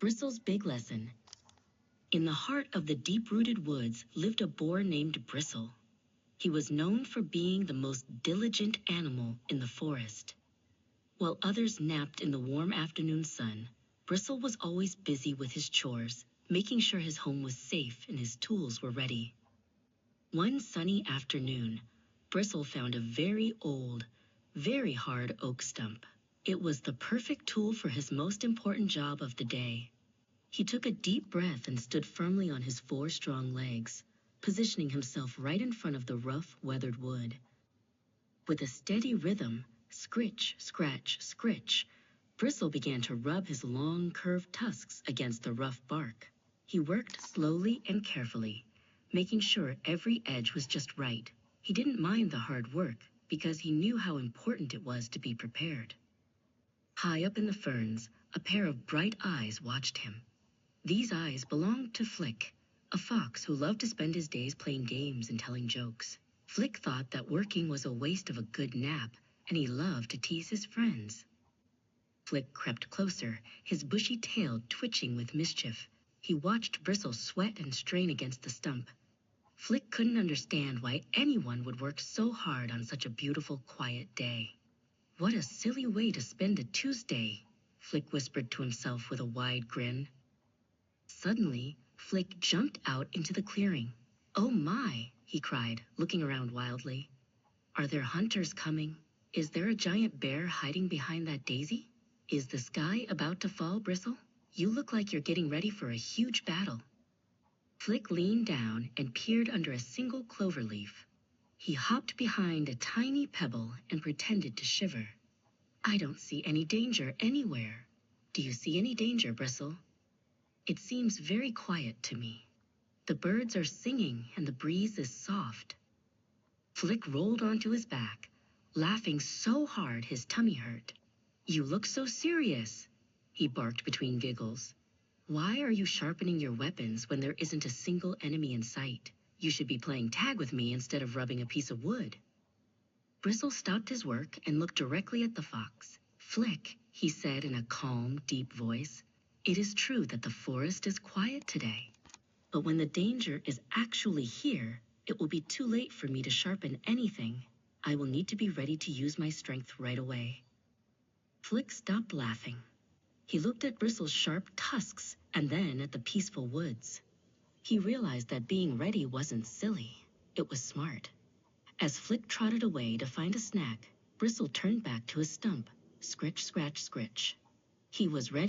Bristle's big lesson. In the heart of the deep-rooted woods lived a boar named Bristle. He was known for being the most diligent animal in the forest. While others napped in the warm afternoon sun, Bristle was always busy with his chores, making sure his home was safe and his tools were ready. One sunny afternoon, Bristle found a very old, very hard oak stump. It was the perfect tool for his most important job of the day. He took a deep breath and stood firmly on his 4 strong legs, positioning himself right in front of the rough, weathered wood. With a steady rhythm, scritch, scratch, scritch, Bristle began to rub his long, curved tusks against the rough bark. He worked slowly and carefully, making sure every edge was just right. He didn't mind the hard work because he knew how important it was to be prepared. High up in the ferns, a pair of bright eyes watched him. These eyes belonged to Flick, a fox who loved to spend his days playing games and telling jokes. Flick thought that working was a waste of a good nap, and he loved to tease his friends. Flick crept closer, his bushy tail twitching with mischief. He watched Bristle sweat and strain against the stump. Flick couldn't understand why anyone would work so hard on such a beautiful, quiet day. What a silly way to spend a Tuesday, Flick whispered to himself with a wide grin. Suddenly, Flick jumped out into the clearing. "Oh my," he cried, looking around wildly. "Are there hunters coming? Is there a giant bear hiding behind that daisy? Is the sky about to fall, Bristle? You look like you're getting ready for a huge battle." Flick leaned down and peered under a single clover leaf. He hopped behind a tiny pebble and pretended to shiver. "I don't see any danger anywhere. Do you see any danger, Bristle? It seems very quiet to me. The birds are singing and the breeze is soft." Flick rolled onto his back, laughing so hard his tummy hurt. "You look so serious," he barked between giggles. "Why are you sharpening your weapons when there isn't a single enemy in sight? You should be playing tag with me instead of rubbing a piece of wood." Bristle stopped his work and looked directly at the fox. "Flick," he said in a calm, deep voice, "it is true that the forest is quiet today. But when the danger is actually here, it will be too late for me to sharpen anything. I will need to be ready to use my strength right away." Flick stopped laughing. He looked at Bristle's sharp tusks and then at the peaceful woods. He realized that being ready wasn't silly. It was smart. As Flick trotted away to find a snack, Bristle turned back to his stump. Scritch, scratch, scritch. He was ready.